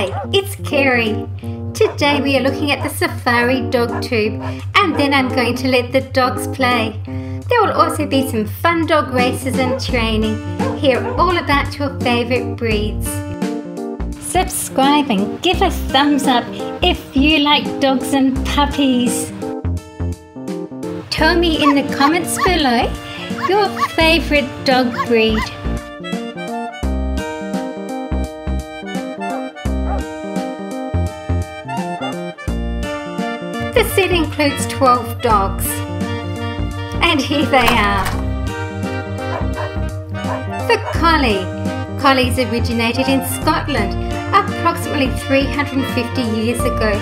Hi, it's Kerry. Today we are looking at the Safari Dog Toob, and then I'm going to let the dogs play. There will also be some fun dog races and training. Hear all about your favourite breeds. Subscribe and give a thumbs up if you like dogs and puppies. Tell me in the comments below your favourite dog breed. The set includes 12 dogs. And here they are. The Collie. Collies originated in Scotland approximately 350 years ago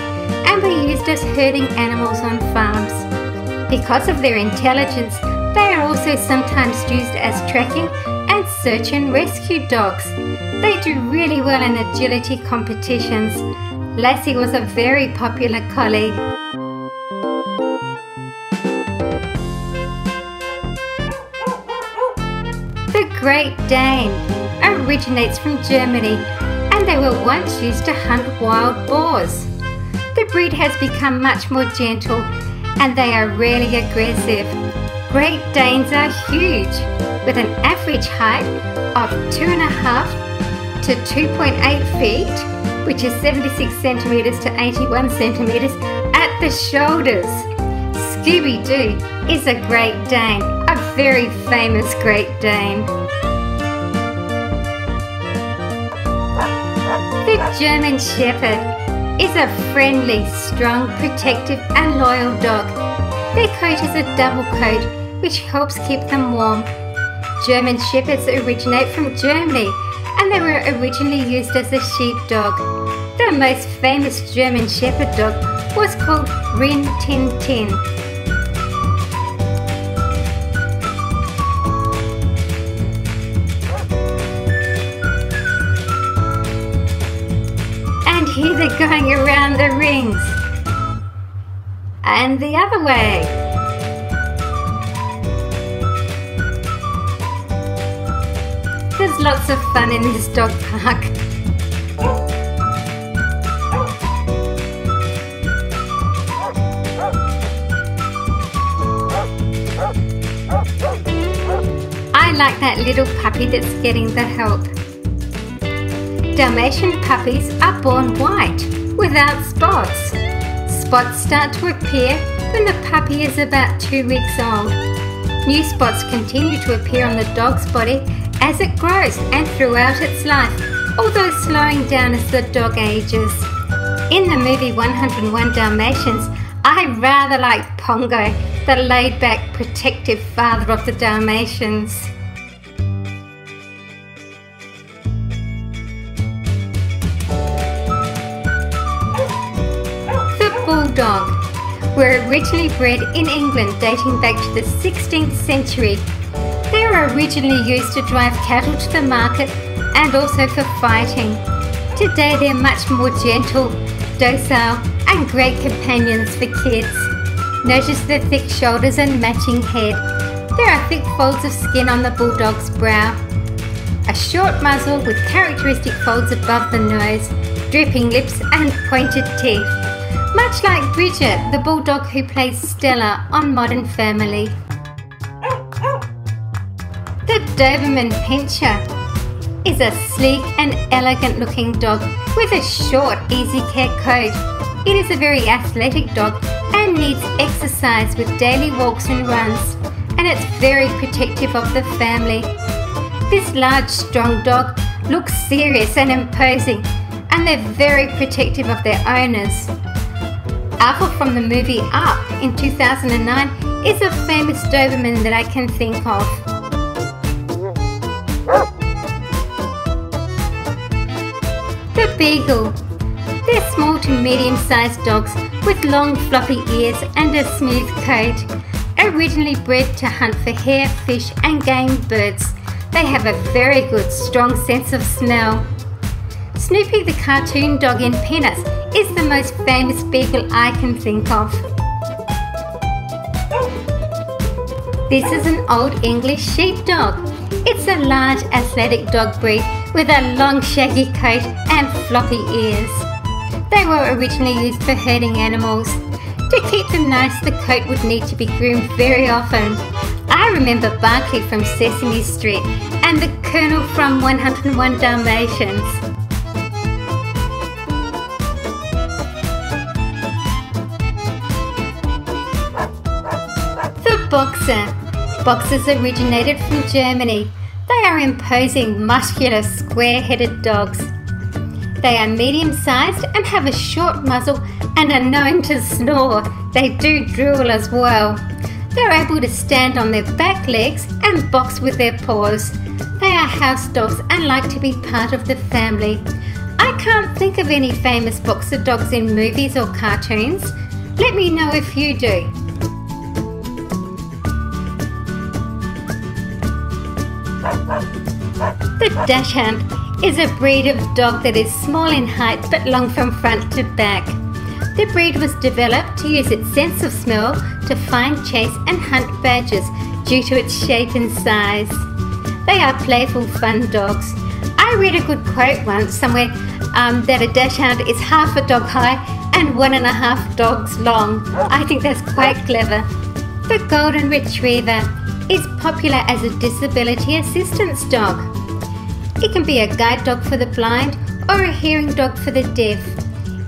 and were used as herding animals on farms. Because of their intelligence, they are also sometimes used as tracking and search and rescue dogs. They do really well in agility competitions. Lassie was a very popular collie. The Great Dane originates from Germany, and they were once used to hunt wild boars. The breed has become much more gentle, and they are rarely aggressive. Great Danes are huge, with an average height of 2.5 to 2.8 feet, which is 76 centimeters to 81 centimeters at the shoulders. Scooby-Doo is a Great Dane, a very famous Great Dane. The German Shepherd is a friendly, strong, protective and loyal dog. Their coat is a double coat which helps keep them warm. German Shepherds originate from Germany and they were originally used as a sheepdog. The most famous German Shepherd dog was called Rin Tin Tin. And here they're going around the rings. And the other way. There's lots of fun in this dog park. I like that little puppy that's getting the help. Dalmatian puppies are born white, without spots. Spots start to appear when the puppy is about 2 weeks old. New spots continue to appear on the dog's body as it grows and throughout its life, although slowing down as the dog ages. In the movie 101 Dalmatians, I rather like Pongo, the laid-back, protective father of the Dalmatians. Bulldog were originally bred in England dating back to the 16th century. They were originally used to drive cattle to the market and also for fighting. Today they're much more gentle, docile and great companions for kids. Notice the thick shoulders and matching head. There are thick folds of skin on the Bulldog's brow. A short muzzle with characteristic folds above the nose, drooping lips and pointed teeth. Much like Bridget, the Bulldog who plays Stella on Modern Family. The Doberman Pinscher is a sleek and elegant looking dog with a short, easy care coat. It is a very athletic dog and needs exercise with daily walks and runs, and it's very protective of the family. This large, strong dog looks serious and imposing, and they're very protective of their owners. Alpha from the movie Up in 2009 is a famous Doberman that I can think of. The Beagle. They're small to medium-sized dogs with long floppy ears and a smooth coat. Originally bred to hunt for hare, fish and game birds, they have a very good, strong sense of smell. Snoopy the cartoon dog in Peanuts is the most famous beagle I can think of. This is an Old English sheepdog. It's a large athletic dog breed with a long shaggy coat and floppy ears. They were originally used for herding animals. To keep them nice, the coat would need to be groomed very often. I remember Barkley from Sesame Street and the Colonel from 101 Dalmatians. The Boxer. Boxers originated from Germany. They are imposing, muscular, square-headed dogs. They are medium-sized and have a short muzzle and are known to snore. They do drool as well. They're able to stand on their back legs and box with their paws. They are house dogs and like to be part of the family. I can't think of any famous boxer dogs in movies or cartoons. Let me know if you do. The Dachshund is a breed of dog that is small in height but long from front to back. The breed was developed to use its sense of smell to find, chase and hunt badgers due to its shape and size. They are playful, fun dogs. I read a good quote once somewhere that a Dachshund is half a dog high and 1.5 dogs long. I think that's quite clever. The Golden Retriever is popular as a disability assistance dog. It can be a guide dog for the blind or a hearing dog for the deaf.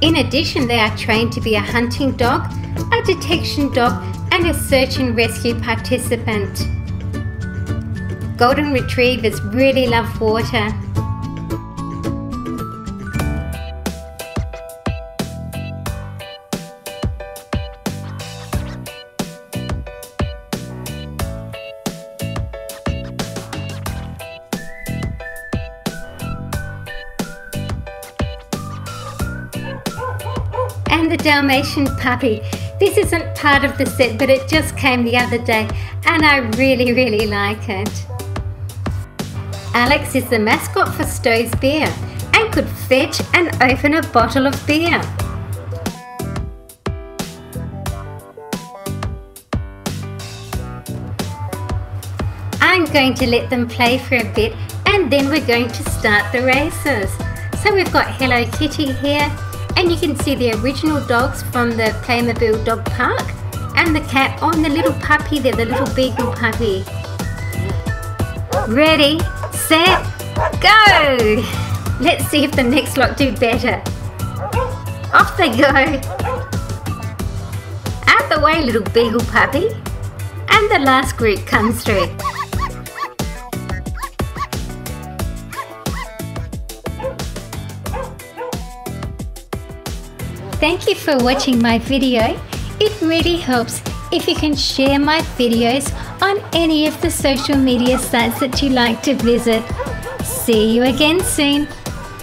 In addition, they are trained to be a hunting dog, a detection dog and a search and rescue participant. Golden Retrievers really love water. And the Dalmatian Puppy. This isn't part of the set, but it just came the other day and I really like it. Alex is the mascot for Stowe's Beer and could fetch and open a bottle of beer. I'm going to let them play for a bit and then we're going to start the races. So we've got Hello Kitty here, and you can see the original dogs from the Playmobil Dog Park and the cat on the little puppy there, the little beagle puppy. Ready, set, go! Let's see if the next lot do better. Off they go. Out the way, little beagle puppy. And the last group comes through. Thank you for watching my video. It really helps if you can share my videos on any of the social media sites that you like to visit. See you again soon.